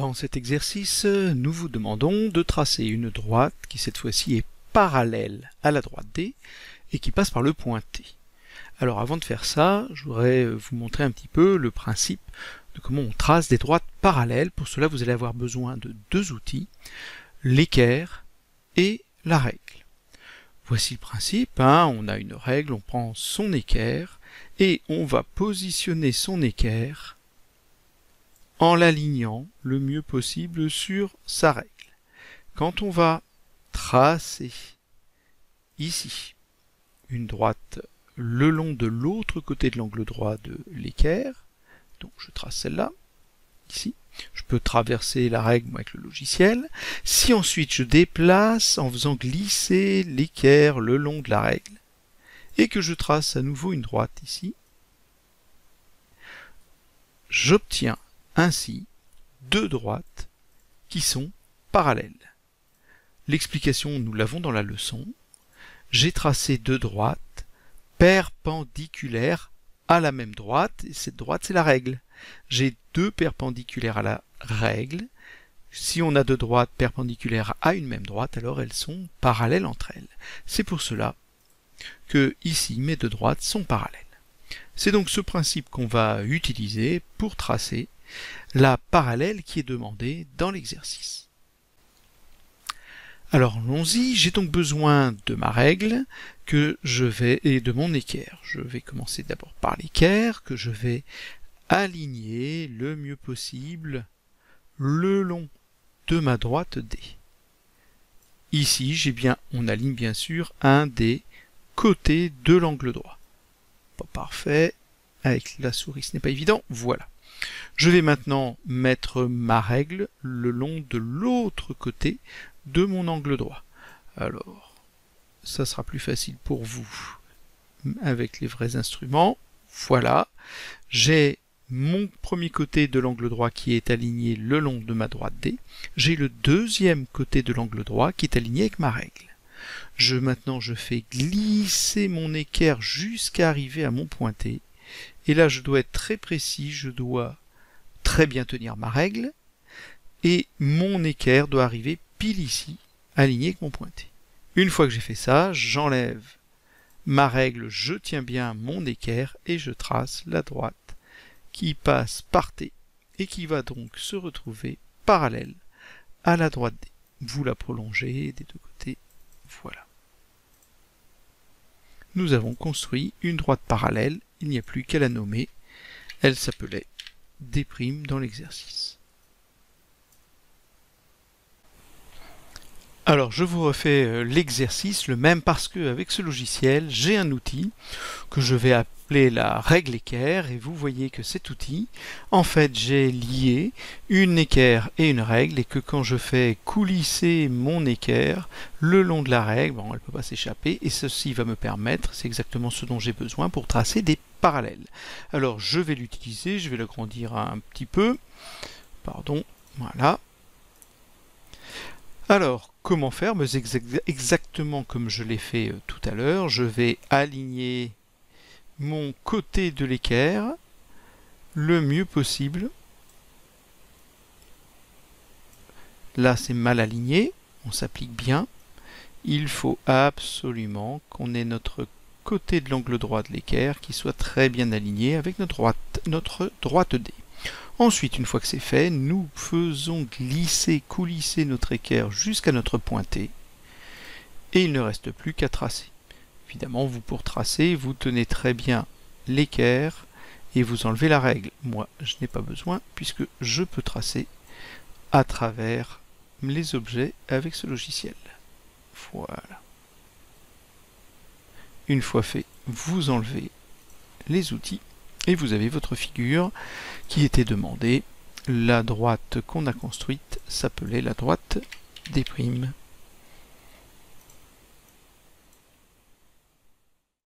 Dans cet exercice, nous vous demandons de tracer une droite qui cette fois-ci est parallèle à la droite D et qui passe par le point T. Alors avant de faire ça, je voudrais vous montrer un petit peu le principe de comment on trace des droites parallèles. Pour cela, vous allez avoir besoin de deux outils, l'équerre et la règle. Voici le principe, on a une règle, on prend son équerre et on va positionner son équerre en l'alignant le mieux possible sur sa règle. Quand on va tracer ici une droite le long de l'autre côté de l'angle droit de l'équerre, donc je trace celle-là, ici, je peux traverser la règle avec le logiciel. Si ensuite je déplace en faisant glisser l'équerre le long de la règle, et que je trace à nouveau une droite ici, j'obtiens ainsi deux droites qui sont parallèles. L'explication, nous l'avons dans la leçon. J'ai tracé deux droites perpendiculaires à la même droite, et cette droite c'est la règle. J'ai deux perpendiculaires à la règle. Si on a deux droites perpendiculaires à une même droite, alors elles sont parallèles entre elles. C'est pour cela que ici mes deux droites sont parallèles. C'est donc ce principe qu'on va utiliser pour tracer la parallèle qui est demandée dans l'exercice. Alors allons-y, j'ai donc besoin de ma règle et de mon équerre. Je vais commencer d'abord par l'équerre que je vais aligner le mieux possible le long de ma droite D. Ici, on aligne bien sûr un des côtés de l'angle droit. Pas parfait, avec la souris ce n'est pas évident, voilà. Je vais maintenant mettre ma règle le long de l'autre côté de mon angle droit. Alors, ça sera plus facile pour vous avec les vrais instruments. Voilà, j'ai mon premier côté de l'angle droit qui est aligné le long de ma droite D. J'ai le deuxième côté de l'angle droit qui est aligné avec ma règle. Maintenant, je fais glisser mon équerre jusqu'à arriver à mon point T. Et là, je dois être très précis, je dois très bien tenir ma règle. Et mon équerre doit arriver pile ici, aligné avec mon point T. Une fois que j'ai fait ça, j'enlève ma règle, je tiens bien mon équerre et je trace la droite qui passe par T et qui va donc se retrouver parallèle à la droite D. Vous la prolongez des deux côtés, voilà. Nous avons construit une droite parallèle, il n'y a plus qu'à la nommer, elle s'appelait D' dans l'exercice. Alors je vous refais l'exercice, le même parce que avec ce logiciel, j'ai un outil que je vais appeler la règle équerre et vous voyez que cet outil, en fait j'ai lié une équerre et une règle et que quand je fais coulisser mon équerre le long de la règle, bon, elle ne peut pas s'échapper et ceci va me permettre, c'est exactement ce dont j'ai besoin pour tracer des parallèles. Alors je vais l'utiliser, je vais l'agrandir un petit peu, pardon, voilà. Alors, comment faire? Exactement comme je l'ai fait tout à l'heure, je vais aligner mon côté de l'équerre le mieux possible. Là, c'est mal aligné, on s'applique bien. Il faut absolument qu'on ait notre côté de l'angle droit de l'équerre qui soit très bien aligné avec notre droite D. Ensuite, une fois que c'est fait, nous faisons glisser, coulisser notre équerre jusqu'à notre point T et il ne reste plus qu'à tracer. Évidemment, pour tracer, vous tenez très bien l'équerre et vous enlevez la règle. Moi, je n'ai pas besoin puisque je peux tracer à travers les objets avec ce logiciel. Voilà. Une fois fait, vous enlevez les outils et vous avez votre figure qui était demandée. La droite qu'on a construite s'appelait la droite D'.